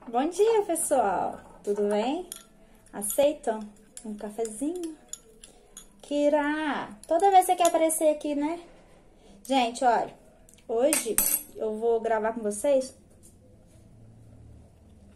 Bom dia, pessoal. Tudo bem? Aceitam um cafezinho? Kira, toda vez você quer aparecer aqui, né? Gente, olha, hoje eu vou gravar com vocês.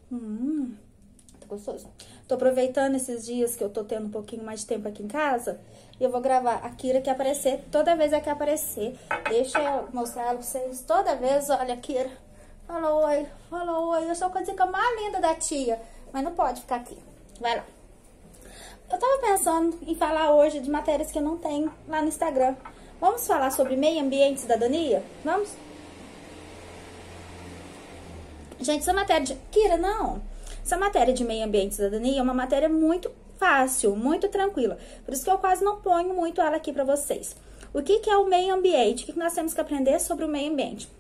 Tá gostoso? Tô aproveitando esses dias que eu tô tendo um pouquinho mais de tempo aqui em casa. E eu vou gravar a Kira quer aparecer, toda vez ela quer aparecer. Deixa eu mostrar ela pra vocês toda vez. Olha, Kira. Fala oi, fala oi. Eu sou a coisa mais linda da tia. Mas não pode ficar aqui. Vai lá. Eu tava pensando em falar hoje de matérias que eu não tenho lá no Instagram. Vamos falar sobre meio ambiente e cidadania? Vamos? Gente, essa matéria de... Kira, não. Essa matéria de meio ambiente e cidadania é uma matéria muito fácil, muito tranquila. Por isso que eu quase não ponho muito ela aqui pra vocês. O que é o meio ambiente? O que nós temos que aprender sobre o meio ambiente?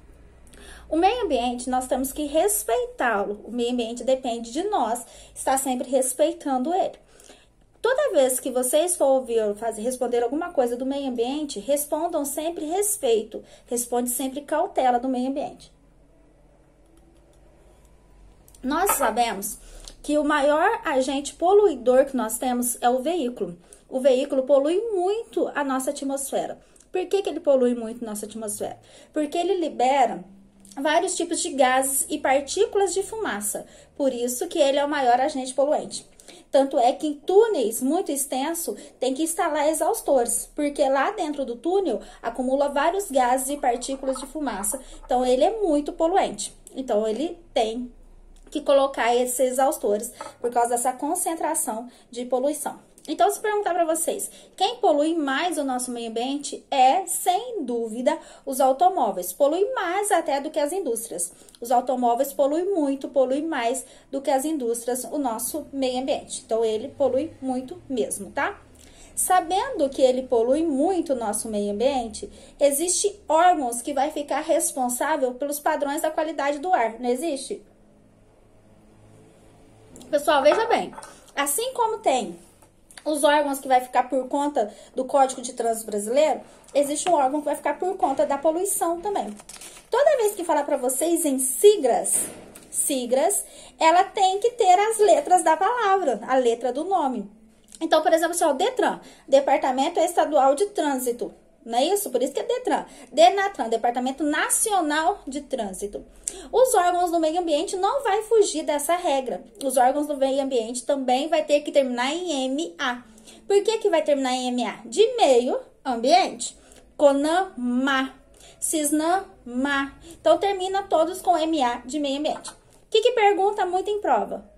O meio ambiente, nós temos que respeitá-lo. O meio ambiente depende de nós estar sempre respeitando ele. Toda vez que vocês for ouvir ou responder alguma coisa do meio ambiente, respondam sempre respeito. Responde sempre cautela do meio ambiente. Nós sabemos que o maior agente poluidor que nós temos é o veículo. O veículo polui muito a nossa atmosfera. Por que ele polui muito a nossa atmosfera? Porque ele libera vários tipos de gases e partículas de fumaça. Por isso que ele é o maior agente poluente. Tanto é que em túneis muito extensos tem que instalar exaustores, porque lá dentro do túnel acumula vários gases e partículas de fumaça. Então ele é muito poluente. Então ele tem que colocar esses exaustores por causa dessa concentração de poluição. Então, se perguntar para vocês, quem polui mais o nosso meio ambiente é, sem dúvida, os automóveis. Polui mais até do que as indústrias. Os automóveis poluem muito, poluem mais do que as indústrias o nosso meio ambiente. Então, ele polui muito mesmo, tá? Sabendo que ele polui muito o nosso meio ambiente, existe órgãos que vai ficar responsável pelos padrões da qualidade do ar, não existe? Pessoal, veja bem, assim como tem os órgãos que vai ficar por conta do Código de Trânsito Brasileiro, existe um órgão que vai ficar por conta da poluição também. Toda vez que falar para vocês em siglas, ela tem que ter as letras da palavra, a letra do nome. Então, por exemplo, assim, o DETRAN, Departamento Estadual de Trânsito. Não é isso? Por isso que é DETRAN. DENATRAN, Departamento Nacional de Trânsito. Os órgãos do meio ambiente não vai fugir dessa regra. Os órgãos do meio ambiente também vai ter que terminar em MA. Por que vai terminar em MA? De meio ambiente. CONAMA, CISNAMA. Então, termina todos com MA de meio ambiente. O que pergunta muito em prova?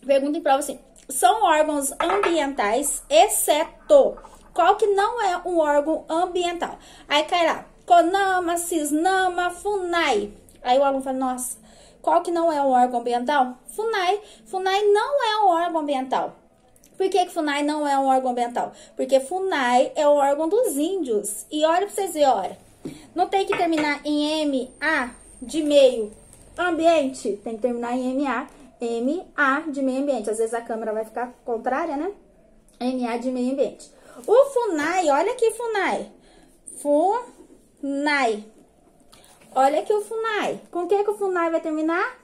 Pergunta em prova assim, são órgãos ambientais, exceto... Qual que não é um órgão ambiental? Aí cai lá, CONAMA, CISNAMA, FUNAI. Aí o aluno fala, nossa, qual que não é um órgão ambiental? FUNAI. FUNAI não é um órgão ambiental. Por que FUNAI não é um órgão ambiental? Porque FUNAI é o órgão dos índios. E olha pra vocês verem, olha. Não tem que terminar em MA de meio ambiente. Tem que terminar em MA de meio ambiente. Às vezes a câmera vai ficar contrária, né? MA de meio ambiente. O FUNAI, olha aqui FUNAI. FUNAI. Olha aqui o FUNAI. Com o que o FUNAI vai terminar?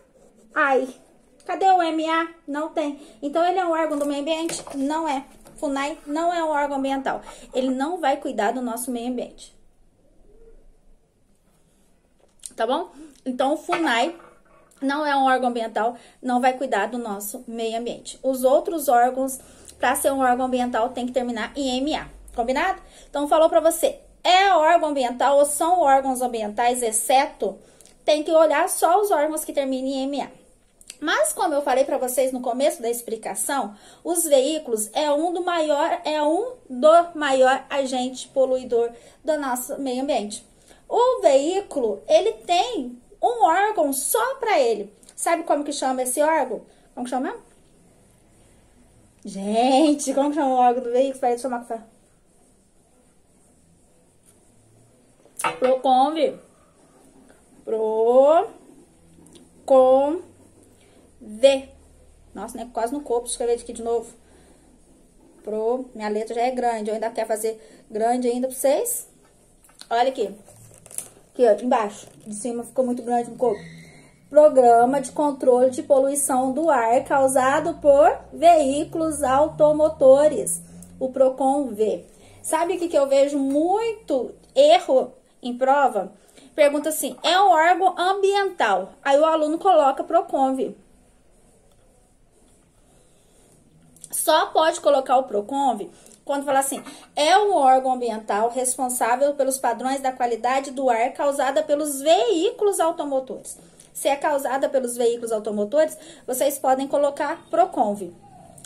AI. Cadê o MA? Não tem. Então, ele é um órgão do meio ambiente? Não é. FUNAI não é um órgão ambiental. Ele não vai cuidar do nosso meio ambiente. Tá bom? Então, o FUNAI não é um órgão ambiental, não vai cuidar do nosso meio ambiente. Os outros órgãos, para ser um órgão ambiental, tem que terminar em MA. Combinado? Então, falou para você, é órgão ambiental ou são órgãos ambientais, exceto, tem que olhar só os órgãos que terminam em MA. Mas, como eu falei para vocês no começo da explicação, os veículos é um do maior agente poluidor do nosso meio ambiente. O veículo, ele tem um órgão só para ele. Sabe como que chama esse órgão? Como que chama mesmo? Gente, como que chama o órgão do veículo? Espera aí, deixa eu chamar café. PROCONV. PROCONV. Nossa, né? Quase no corpo. Deixa eu escrever aqui de novo. Minha letra já é grande. Eu ainda quero fazer grande ainda pra vocês. Olha aqui. Aqui, ó, embaixo. De cima ficou muito grande no corpo. Programa de Controle de Poluição do Ar causado por veículos automotores, o PROCONV. Sabe o que eu vejo muito erro em prova? Pergunta assim, é um órgão ambiental. Aí o aluno coloca PROCONV. Só pode colocar o PROCONV quando fala assim, é um órgão ambiental responsável pelos padrões da qualidade do ar causada pelos veículos automotores. Se é causada pelos veículos automotores, vocês podem colocar PROCONV.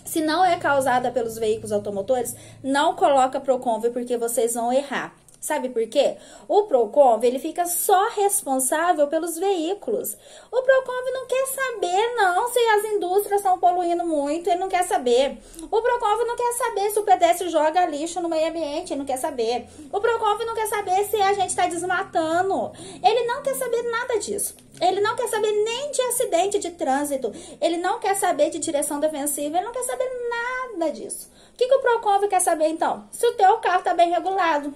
Se não é causada pelos veículos automotores, não coloca PROCONV porque vocês vão errar. Sabe por quê? O PROCONV, ele fica só responsável pelos veículos. O PROCONV não quer saber, não, se as indústrias estão poluindo muito, ele não quer saber. O PROCONV não quer saber se o pedestre joga lixo no meio ambiente, ele não quer saber. O PROCONV não quer saber se a gente está desmatando. Ele não quer saber nada disso. Ele não quer saber nem de acidente de trânsito. Ele não quer saber de direção defensiva. Ele não quer saber nada disso. O que o PROCONV quer saber, então? Se o teu carro está bem regulado.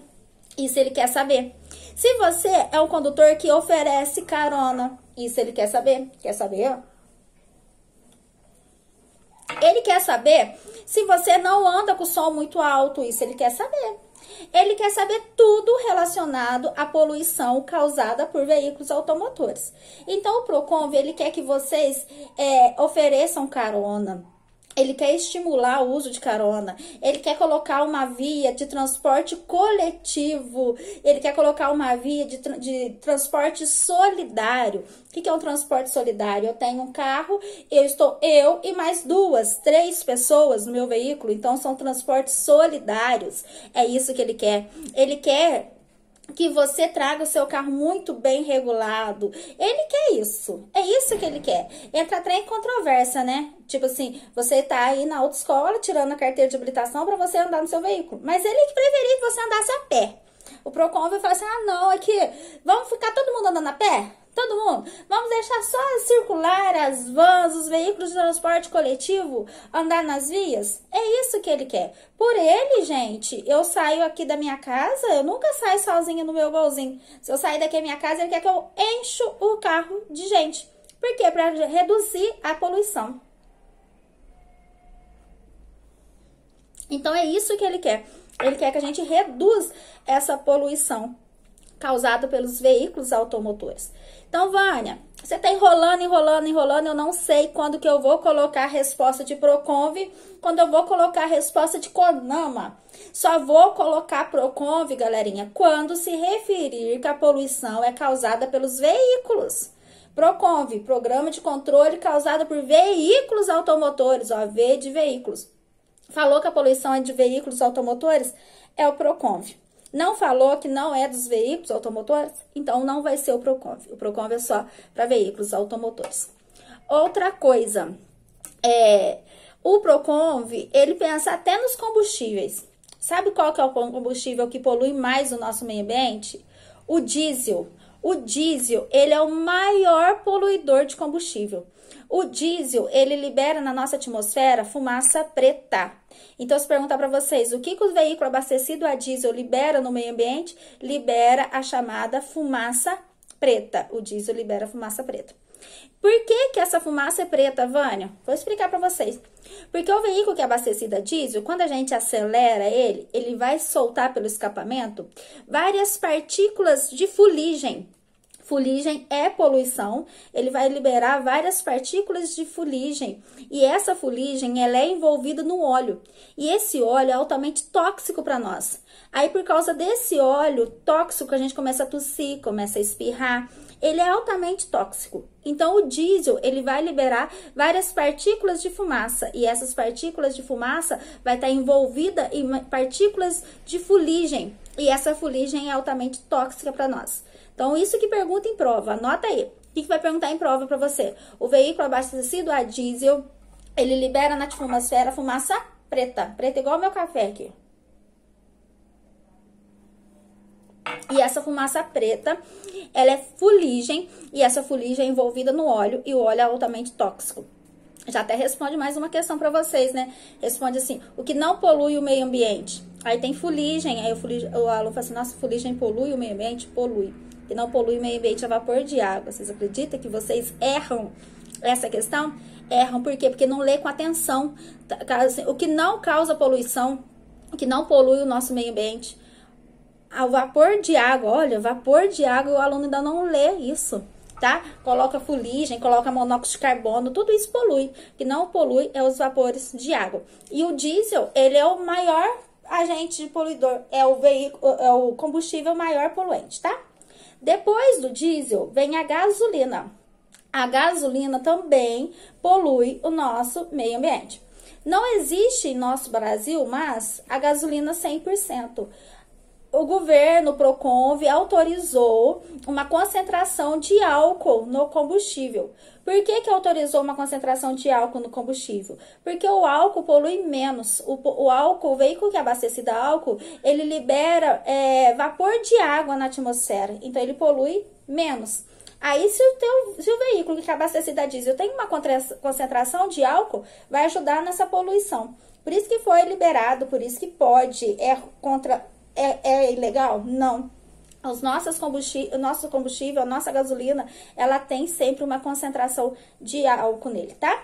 Isso ele quer saber. Se você é um condutor que oferece carona, isso ele quer saber. Quer saber? Ele quer saber se você não anda com som muito alto, isso ele quer saber. Ele quer saber tudo relacionado à poluição causada por veículos automotores. Então, o PROCONV, ele quer que vocês ofereçam carona. Ele quer estimular o uso de carona, ele quer colocar uma via de transporte coletivo, ele quer colocar uma via de transporte solidário. O que é um transporte solidário? Eu tenho um carro, eu e mais 2, 3 pessoas no meu veículo, então são transportes solidários. É isso que ele quer. Ele quer que você traga o seu carro muito bem regulado. Ele quer isso. É isso que ele quer. Entra até em controvérsia, né? Tipo assim, você tá aí na autoescola tirando a carteira de habilitação para você andar no seu veículo. Mas ele preferia que você andasse a pé. O PROCONV vai falar assim, ah não, é que vamos ficar todo mundo andando a pé? Todo mundo? Vamos deixar só circular as vans, os veículos de transporte coletivo andar nas vias? É isso que ele quer. Por ele, gente, eu saio aqui da minha casa, eu nunca saio sozinha no meu golzinho. Se eu sair daqui da minha casa, ele quer que eu encho o carro de gente. Por quê? Para reduzir a poluição. Então, é isso que ele quer. Ele quer que a gente reduza essa poluição causada pelos veículos automotores. Então, Vânia, você tá enrolando, eu não sei quando que eu vou colocar a resposta de PROCONV, quando eu vou colocar a resposta de CONAMA. Só vou colocar PROCONV, galerinha, quando se referir que a poluição é causada pelos veículos. PROCONV, Programa de Controle causado por veículos automotores, ó, V de veículos. Falou que a poluição é de veículos automotores? É o PROCONV. Não falou que não é dos veículos automotores? Então, não vai ser o PROCONV. O PROCONV é só para veículos automotores. Outra coisa, o PROCONV, ele pensa até nos combustíveis. Sabe qual que é o combustível que polui mais o nosso meio ambiente? O diesel. O diesel, ele é o maior poluidor de combustível. O diesel, ele libera na nossa atmosfera fumaça preta. Então, se perguntar para vocês, o que o veículo abastecido a diesel libera no meio ambiente? Libera a chamada fumaça preta. O diesel libera fumaça preta. Por que essa fumaça é preta, Vânia? Vou explicar para vocês. Porque o veículo que é abastecido a diesel, quando a gente acelera ele, ele vai soltar pelo escapamento várias partículas de fuligem. Fuligem é poluição, ele vai liberar várias partículas de fuligem e essa fuligem ela é envolvida no óleo e esse óleo é altamente tóxico para nós. Aí por causa desse óleo tóxico a gente começa a tossir, começa a espirrar, ele é altamente tóxico. Então o diesel ele vai liberar várias partículas de fumaça e essas partículas de fumaça vai estar envolvida em partículas de fuligem e essa fuligem é altamente tóxica para nós. Então, isso que pergunta em prova, anota aí. O que vai perguntar em prova para você? O veículo abastecido a diesel, ele libera na atmosfera fumaça preta. Preta igual o meu café aqui. E essa fumaça preta, ela é fuligem, e essa fuligem é envolvida no óleo, e o óleo é altamente tóxico. Já até responde mais uma questão para vocês, né? Responde assim, o que não polui o meio ambiente? Aí tem fuligem, aí o aluno fala assim, nossa, fuligem polui o meio ambiente? Polui. que não polui o meio ambiente é vapor de água. Vocês acreditam que vocês erram essa questão? Erram por quê? Porque não lê com atenção. O que não causa poluição, o que não polui o nosso meio ambiente, o vapor de água, olha, vapor de água, o aluno ainda não lê isso, tá? Coloca fuligem, coloca monóxido de carbono, tudo isso polui. O que não polui é os vapores de água. E o diesel, ele é o maior agente poluidor, é o combustível maior poluente, tá? Depois do diesel, vem a gasolina. A gasolina também polui o nosso meio ambiente. Não existe em nosso Brasil, mas a gasolina 100%. O governo, o Proconv, autorizou uma concentração de álcool no combustível. Por que autorizou uma concentração de álcool no combustível? Porque o álcool polui menos. O álcool, o veículo que é abastecido a álcool, ele libera vapor de água na atmosfera. Então, ele polui menos. Aí, se o veículo que é abastecido a diesel tem uma concentração de álcool, vai ajudar nessa poluição. Por isso que foi liberado, por isso que pode, é ilegal? Não. O nosso combustível, a nossa gasolina, ela tem sempre uma concentração de álcool nele, tá?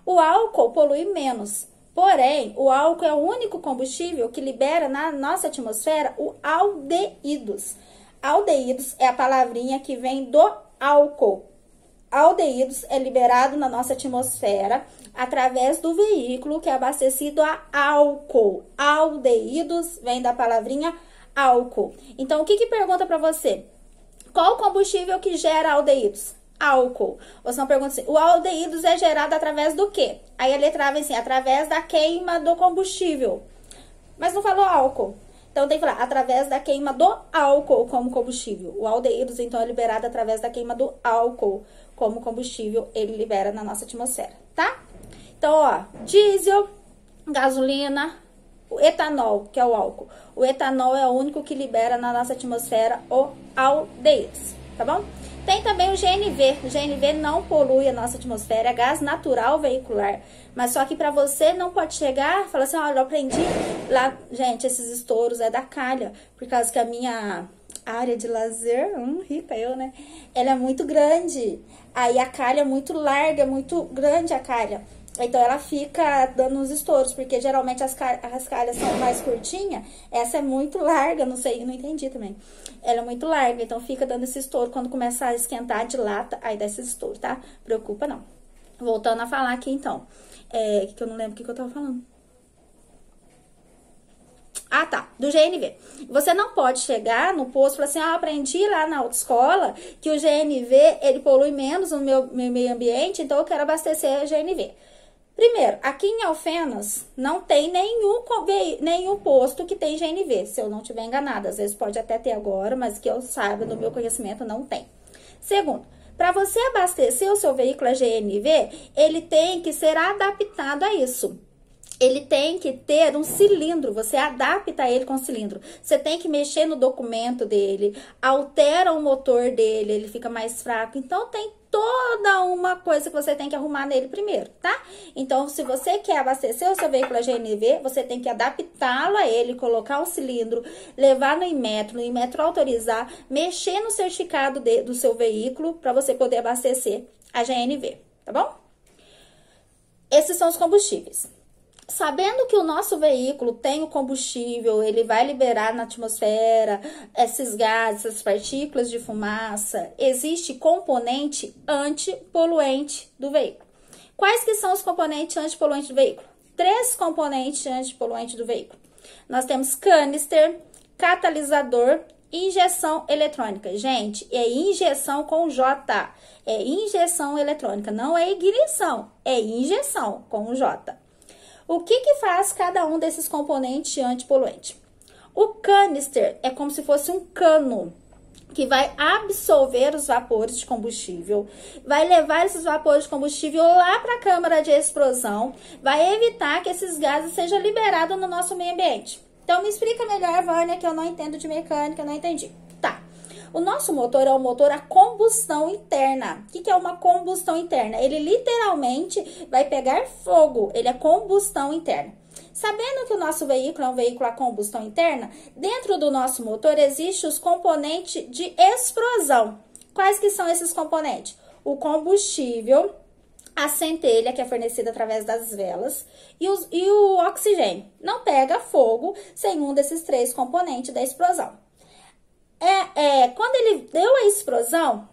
O álcool polui menos. Porém, o álcool é o único combustível que libera na nossa atmosfera o aldeídos. Aldeídos é a palavrinha que vem do álcool. Aldeídos é liberado na nossa atmosfera através do veículo que é abastecido a álcool. Aldeídos vem da palavrinha álcool. Então, o que pergunta para você? Qual o combustível que gera aldeídos? Álcool. Ou se não pergunta assim, o aldeídos é gerado através do quê? Aí a letra A vem assim, através da queima do combustível. Mas não falou álcool. Então, tem que falar, através da queima do álcool como combustível. O aldeídos, então, é liberado através da queima do álcool como combustível. Ele libera na nossa atmosfera, tá? Então, ó, diesel, gasolina, o etanol, que é o álcool. O etanol é o único que libera na nossa atmosfera o aldeídos, tá bom? Tem também o GNV. O GNV não polui a nossa atmosfera, é gás natural veicular. Mas só que para você não pode chegar e falar assim, olha, eu aprendi lá, gente, esses estouros é da calha, por causa que a minha área de lazer, rica eu, né? Ela é muito grande. Aí a calha é muito larga, é muito grande a calha. Então, ela fica dando uns estouros, porque geralmente as calhas são mais curtinhas. Essa é muito larga, não sei, não entendi também. Ela é muito larga, então fica dando esse estouro. Quando começar a esquentar, dilata, aí dá esse estouro, tá? Preocupa não. Voltando a falar aqui, então. Que eu não lembro o que eu tava falando. Ah, tá, do GNV. Você não pode chegar no posto e falar assim, aprendi lá na autoescola que o GNV, ele polui menos no meu meio ambiente, então eu quero abastecer o GNV. Primeiro, aqui em Alfenas não tem nenhum posto que tem GNV, se eu não estiver enganada. Às vezes pode até ter agora, mas que eu saiba, do meu conhecimento, não tem. Segundo, para você abastecer o seu veículo a GNV, ele tem que ser adaptado a isso. Ele tem que ter um cilindro, você adapta ele com cilindro. Você tem que mexer no documento dele, altera o motor dele, ele fica mais fraco. Então, tem toda uma coisa que você tem que arrumar nele primeiro, tá? Então, se você quer abastecer o seu veículo a GNV, você tem que adaptá-lo a ele, colocar um cilindro, levar no Inmetro autorizar, mexer no certificado do seu veículo para você poder abastecer a GNV, tá bom? Esses são os combustíveis. Sabendo que o nosso veículo tem o combustível, ele vai liberar na atmosfera esses gases, essas partículas de fumaça, existe componente antipoluente do veículo. Quais que são os componentes antipoluentes do veículo? 3 componentes antipoluentes do veículo. Nós temos canister, catalisador e injeção eletrônica. Gente, é injeção com J, é injeção eletrônica, não é ignição, é injeção com J. O que faz cada um desses componentes antipoluentes? O canister é como se fosse um cano que vai absorver os vapores de combustível, vai levar esses vapores de combustível lá para a câmara de explosão, vai evitar que esses gases sejam liberados no nosso meio ambiente. Então, me explica melhor, Vânia, que eu não entendo de mecânica, eu não entendi. Tá. O nosso motor é um motor a combustão interna. O que é uma combustão interna? Ele literalmente vai pegar fogo, ele é combustão interna. Sabendo que o nosso veículo é um veículo a combustão interna, dentro do nosso motor existem os componentes de explosão. Quais que são esses componentes? O combustível, a centelha, que é fornecida através das velas, e o oxigênio. Não pega fogo sem um desses três componentes da explosão. Quando ele deu a explosão,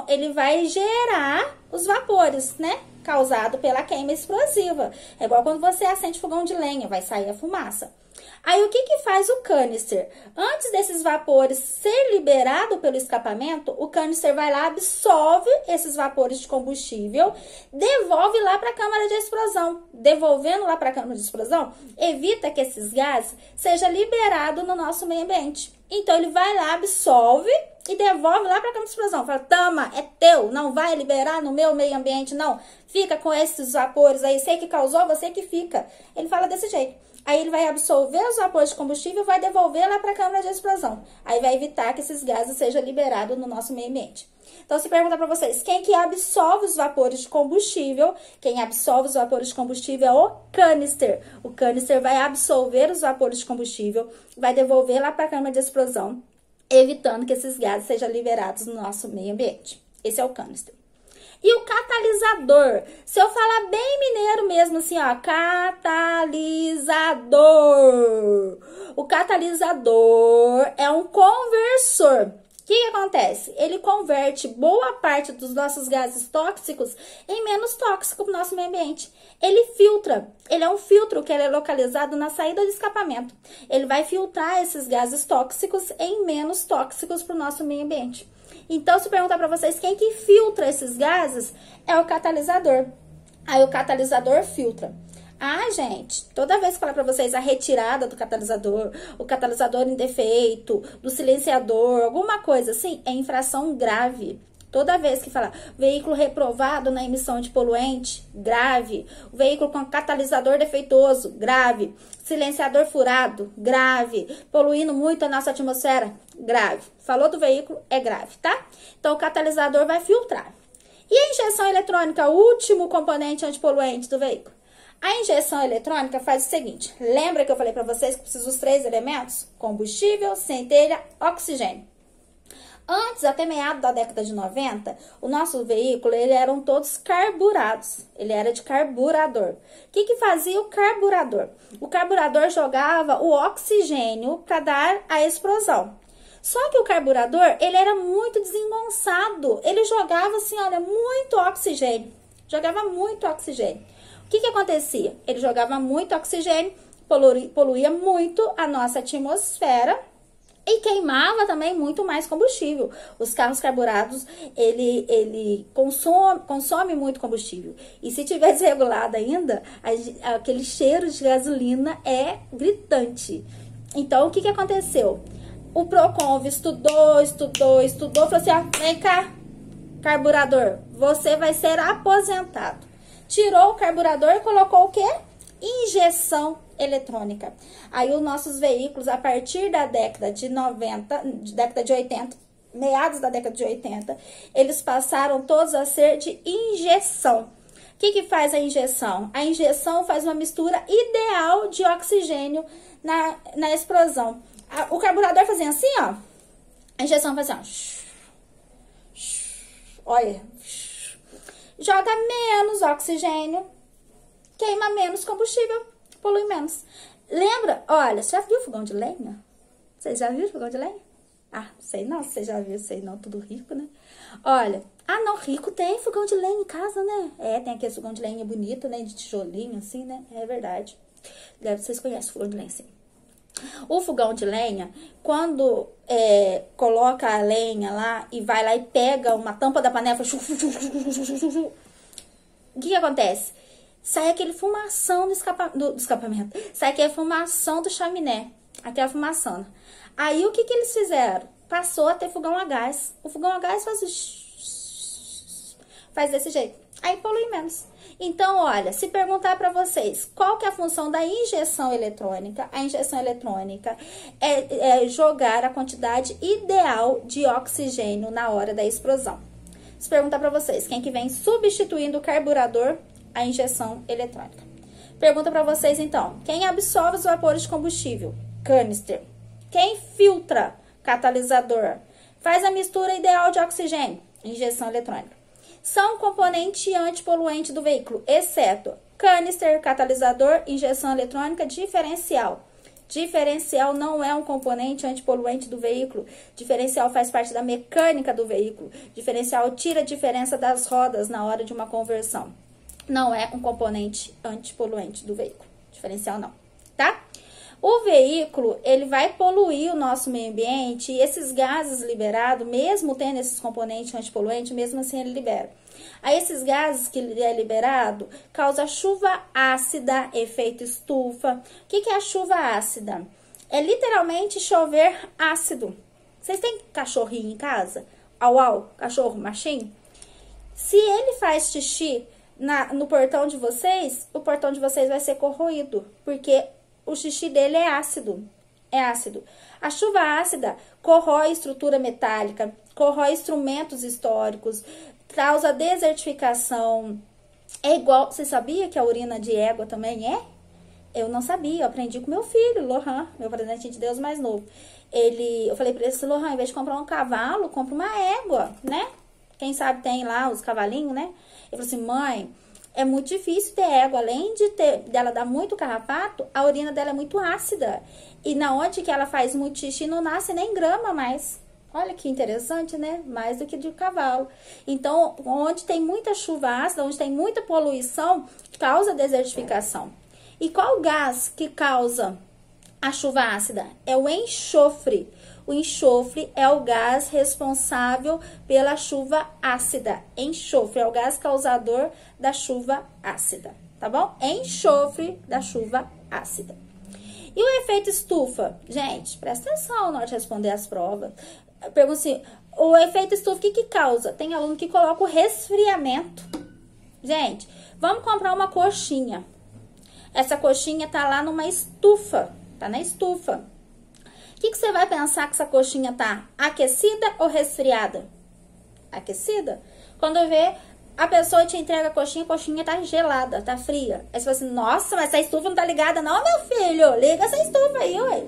ele vai gerar os vapores, né? Causado pela queima explosiva. É igual quando você acende fogão de lenha, vai sair a fumaça. Aí, o que faz o canister? Antes desses vapores ser liberado pelo escapamento, o canister vai lá, absorve esses vapores de combustível, devolve lá para a câmara de explosão. Devolvendo lá para a câmara de explosão, evita que esses gases sejam liberados no nosso meio ambiente. Então, ele vai lá, absorve e devolve lá para a câmara de explosão. Fala, toma, é teu, não vai liberar no meu meio ambiente, não. Fica com esses vapores aí, sei que causou, você que fica. Ele fala desse jeito. Aí ele vai absorver os vapores de combustível e vai devolver lá para a câmara de explosão. Aí vai evitar que esses gases sejam liberados no nosso meio ambiente. Então, se pergunta para vocês, quem que absorve os vapores de combustível? Quem absorve os vapores de combustível é o canister. O canister vai absorver os vapores de combustível, vai devolver lá para a câmara de explosão, evitando que esses gases sejam liberados no nosso meio ambiente. Esse é o canister. E o catalisador, se eu falar bem mineiro mesmo, assim, ó, catalisador. O catalisador é um conversor. O que acontece? Ele converte boa parte dos nossos gases tóxicos em menos tóxico para o nosso meio ambiente. Ele filtra. Ele é um filtro que ele é localizado na saída do escapamento. Ele vai filtrar esses gases tóxicos em menos tóxicos para o nosso meio ambiente. Então, se perguntar para vocês quem que filtra esses gases, é o catalisador. Aí, o catalisador filtra. Ah, gente, toda vez que falar para vocês a retirada do catalisador, o catalisador em defeito, do silenciador, alguma coisa assim, é infração grave. Toda vez que falar veículo reprovado na emissão de poluente, grave. O veículo com catalisador defeituoso, grave. Silenciador furado, grave. Poluindo muito a nossa atmosfera, grave. Falou do veículo, é grave, tá? Então, o catalisador vai filtrar. E a injeção eletrônica, o último componente antipoluente do veículo? A injeção eletrônica faz o seguinte. Lembra que eu falei para vocês que precisa dos três elementos? Combustível, centelha, oxigênio. Antes, até meados da década de 90, o nosso veículo, ele eram todos carburados. Ele era de carburador. O que fazia o carburador? O carburador jogava o oxigênio para dar a explosão. Só que o carburador, ele era muito desengonçado. Ele jogava assim, olha, muito oxigênio. Jogava muito oxigênio. O que acontecia? Ele jogava muito oxigênio, poluía muito a nossa atmosfera e queimava também muito mais combustível. Os carros carburados, ele consome muito combustível. E se tiver desregulado ainda, aquele cheiro de gasolina é gritante. Então, o que aconteceu? O Proconv estudou, falou assim, ó, vem cá, carburador, você vai ser aposentado. Tirou o carburador e colocou o quê? Injeção eletrônica. Aí os nossos veículos, a partir da década de 80, meados da década de 80, eles passaram todos a ser de injeção. O que faz a injeção? A injeção faz uma mistura ideal de oxigênio na explosão. O carburador fazia assim, ó. A injeção fazia assim, ó. Olha. Joga menos oxigênio, queima menos combustível, polui menos. Lembra? Olha, você já viu fogão de lenha? Vocês já viram fogão de lenha? Ah, sei não, você já viu, sei não, tudo rico, né? Olha, não, rico tem fogão de lenha em casa, né? Tem aquele fogão de lenha bonito, né? De tijolinho, assim, né? É verdade. Vocês conhecem o fogão de lenha, sim. O fogão de lenha, quando coloca a lenha lá e vai lá e pega uma tampa da panela, o que acontece? Sai aquele fumação do escapamento, sai aquela fumação do chaminé, aquela fumaçona. Aí o que eles fizeram? Passou a ter fogão a gás. O fogão a gás faz desse jeito, aí polui menos. Então, olha, se perguntar para vocês qual que é a função da injeção eletrônica, a injeção eletrônica é jogar a quantidade ideal de oxigênio na hora da explosão. Se perguntar para vocês quem que vem substituindo o carburador, a injeção eletrônica. Pergunta para vocês então. Quem absorve os vapores de combustível? Canister. Quem filtra? Catalisador. Faz a mistura ideal de oxigênio? Injeção eletrônica. São componente antipoluente do veículo, exceto canister, catalisador, injeção eletrônica, diferencial. Diferencial não é um componente antipoluente do veículo. Diferencial faz parte da mecânica do veículo. Diferencial tira a diferença das rodas na hora de uma conversão. Não é um componente antipoluente do veículo. Diferencial não, tá? O veículo, ele vai poluir o nosso meio ambiente e esses gases liberados, mesmo tendo esses componentes antipoluentes, mesmo assim ele libera. Aí esses gases que ele é liberado causa chuva ácida, efeito estufa. O que é a chuva ácida? É literalmente chover ácido. Vocês têm cachorrinho em casa? Au, cachorro machinho? Se ele faz xixi no portão de vocês, o portão de vocês vai ser corroído, porque o xixi dele é ácido. É ácido. A chuva ácida corrói estrutura metálica, corrói instrumentos históricos, causa desertificação. É igual, você sabia que a urina de égua também é? Eu não sabia, eu aprendi com meu filho, Lohan, meu presente de Deus mais novo. Eu falei pra ele assim, Lohan, em vez de comprar um cavalo, compra uma égua, né? Quem sabe tem lá os cavalinhos, né? Ele falou assim, mãe, é muito difícil ter égua, além dela dar muito carrapato, a urina dela é muito ácida. E na onde que ela faz muito xixi, não nasce nem grama mais. Olha que interessante, né? Mais do que de cavalo. Então, onde tem muita chuva ácida, onde tem muita poluição, causa desertificação. E qual gás que causa a chuva ácida? É o enxofre. O enxofre é o gás responsável pela chuva ácida. Enxofre é o gás causador da chuva ácida, tá bom? Enxofre da chuva ácida. E o efeito estufa? Gente, presta atenção na hora de responder as provas. Eu pergunto assim, o efeito estufa, o que causa? Tem aluno que coloca o resfriamento. Gente, vamos comprar uma coxinha. Essa coxinha tá lá numa estufa, tá na estufa. O que você vai pensar que essa coxinha tá aquecida ou resfriada? Aquecida? Quando vê, a pessoa te entrega a coxinha tá gelada, tá fria. Aí você fala assim, nossa, mas essa estufa não tá ligada não, meu filho? Liga essa estufa aí, ué.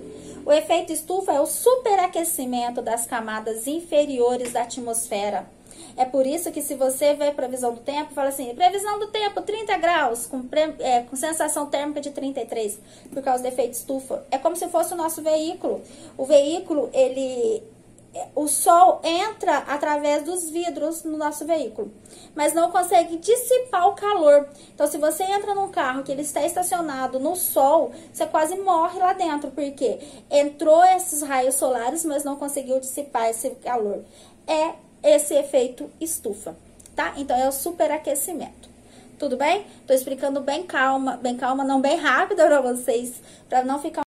O efeito estufa é o superaquecimento das camadas inferiores da atmosfera. É por isso que se você vê previsão do tempo, fala assim, previsão do tempo 30 graus, com sensação térmica de 33, por causa do efeito estufa. É como se fosse o nosso veículo. O veículo, o sol entra através dos vidros no nosso veículo, mas não consegue dissipar o calor. Então, se você entra num carro que ele está estacionado no sol, você quase morre lá dentro, porque entrou esses raios solares, mas não conseguiu dissipar esse calor. É esse efeito estufa, tá? Então, é o superaquecimento. Tudo bem? Tô explicando bem calma, não bem rápida para vocês, para não ficar